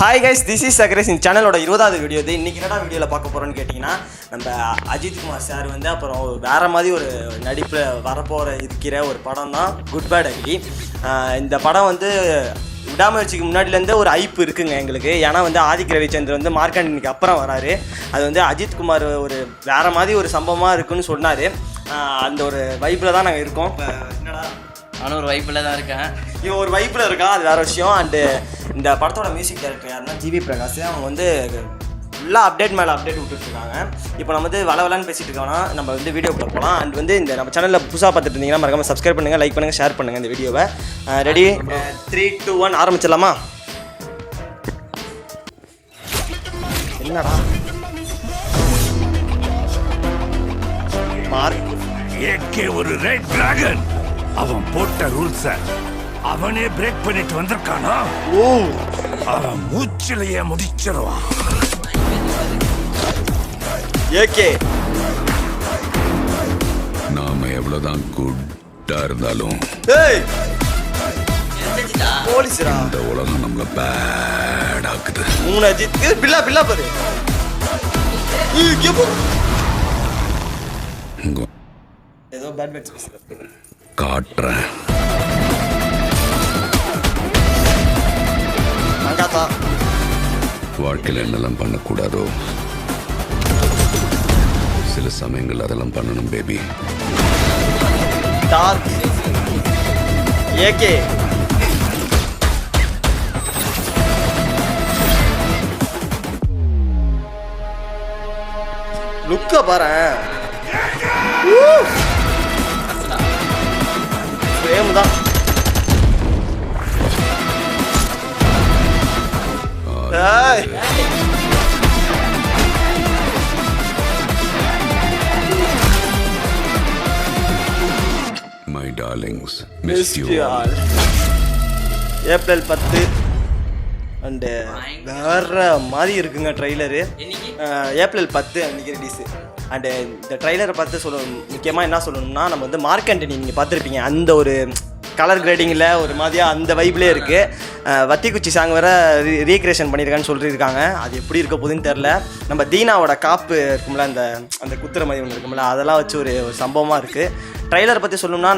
Hi guys, this is Chakres. இந்த சேனலோட 20வது video இது. இன்றைக்கி என்னடா வீடியோவில் பார்க்க போகிறோன்னு கேட்டிங்கன்னா, நம்ம அஜித் குமார் சார் வந்து அப்புறம் வேறு மாதிரி ஒரு நடிப்பில் வரப்போகிற இருக்கிற ஒரு படம் தான் குட் பேட் அக்லி. இந்த படம் வந்து விடாமுயற்சிக்கு முன்னாடிலேருந்தே ஒரு ஐப்பு இருக்குங்க எங்களுக்கு. ஏன்னா வந்து ஆதிக் ரவிச்சந்திரன் வந்து மார்க்கண்டினுக்கு அப்புறம் வராரு. அது வந்து அஜித் குமார் ஒரு வேறு மாதிரி ஒரு சம்பவமாக இருக்குன்னு சொன்னார். அந்த ஒரு வைப்பில் தான் நாங்கள் இருக்கோம். இப்போ என்னடா நானும் ஒரு வைப்பில் தான் இருக்கேன். இவன் ஒரு வைப்பில் இருக்கான், அது வேறு விஷயம். அண்டு இந்த படத்தோட மியூசிக் டைரக்டர் யாருன்னா ஜிவி பிரகாஷ். அவங்க வந்து ஃபுல்லாக அப்டேட் மேலே அப்டேட் விட்டுட்ருக்காங்க. இப்போ நம்ம வந்து வளவலான்னு பேசிகிட்டு இருக்கோம்னா நம்ம வந்து வீடியோக்குள்ளே போகலாம். அண்ட் வந்து இந்த நம்ம சேனலில் புதுசாக பார்த்துட்டு இருந்தீங்கன்னா மறக்காமல் சப்ஸ்கிரைப் பண்ணுங்கள், லைக் பண்ணுங்கள், ஷேர் பண்ணுங்கள் இந்த வீடியோவை. ரெடி, 3, 2, 1 ஆரம்பிச்சிடலாமா? என்னடா மார்க் ஏகே ஒரு ரெட் டிராகன். அவன் போட்ட ரூல்ஸ அவனே பிரேக் பண்ணிட்டு வந்திருக்கானா? ஓ, அவன் மூச்சிலேயே முடிச்சிருவான். ஏகே நாம எவ்வளவுதான் குட்டா இருந்தாலும் ஏய் போலீஸ்ரா, இந்த உலகம் நம்மள பேட் ஆக்குது. அஜித் பில்லா பில்லா பாரு. ஏதோ பேட் பேட்ஸ் காட்டுறேன். மங்காத்தா வாழ்க்கையில் என்னெல்லாம் பண்ணக்கூடாதோ சில சமயங்கள் அதெல்லாம் பண்ணணும் பேபி. டார்க் ஏகே லுக்க பாரு. பிரேம் தான். ஏய் my darlings, miss you. April 10 and வேற மாதிரி இருக்குங்க ட்ரெய்லரு. ஏப்ரல் 10 அன்றைக்கி ரிலீஸு. அண்டு இந்த ட்ரெய்லரை பார்த்து முக்கியமாக என்ன சொல்லணும்னா, நம்ம வந்து மார்க் ஆண்டனி நீங்கள் பார்த்துருப்பீங்க, அந்த ஒரு கலர் கிரேடிங்கில் ஒரு மாதிரியாக அந்த வைப்லேயே இருக்குது. வத்தி குச்சி சாங் வேறு ரீக்ரியேஷன் பண்ணியிருக்கான்னு சொல்லியிருக்காங்க. அது எப்படி இருக்க போகுதுன்னு தெரில. நம்ம தீனாவோட காப்பு இருக்கும்ல, அந்த அந்த குத்துற மாதிரி ஒன்று இருக்கும்ல, அதெல்லாம் வச்சு ஒரு சம்பவமாக இருக்குது. ட்ரைலரை பற்றி சொல்லணும்னா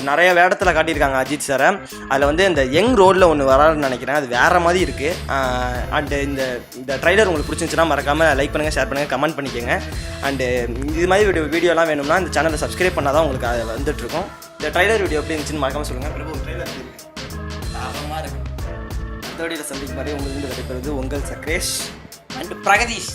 நிறைய இடத்துல காட்டியிருக்காங்க அஜித் சாரை. அதில் வந்து இந்த யங் ரோடில் ஒன்று வரான்னு நினைக்கிறேன், அது வேறு மாதிரி இருக்குது. அண்டு இந்த ட்ரைலர் உங்களுக்கு பிடிச்சிருந்துச்சுன்னா மறக்காமல் லைக் பண்ணுங்கள், ஷேர் பண்ணுங்கள், கமெண்ட் பண்ணிக்கோங்க. அண்டு இது மாதிரி வீடியோலாம் வேணும்னா இந்த சேனலை சப்ஸ்கிரைப் பண்ணால் தான் உங்களுக்கு அது வந்துட்டுருக்கும். இந்த ட்ரைலர் வீடியோ எப்படி இருந்துச்சுன்னு மறக்காமல் சொல்லுங்கள். பிறகு ஒரு ட்ரைலர் லாபமாக இருக்கு. அடுத்த வீடியோவில் சந்திக்கும் மாதிரி உங்களுக்கு விடைபெறுவது உங்கள் சக்ரேஷ் அண்ட் பிரகதீஷ்.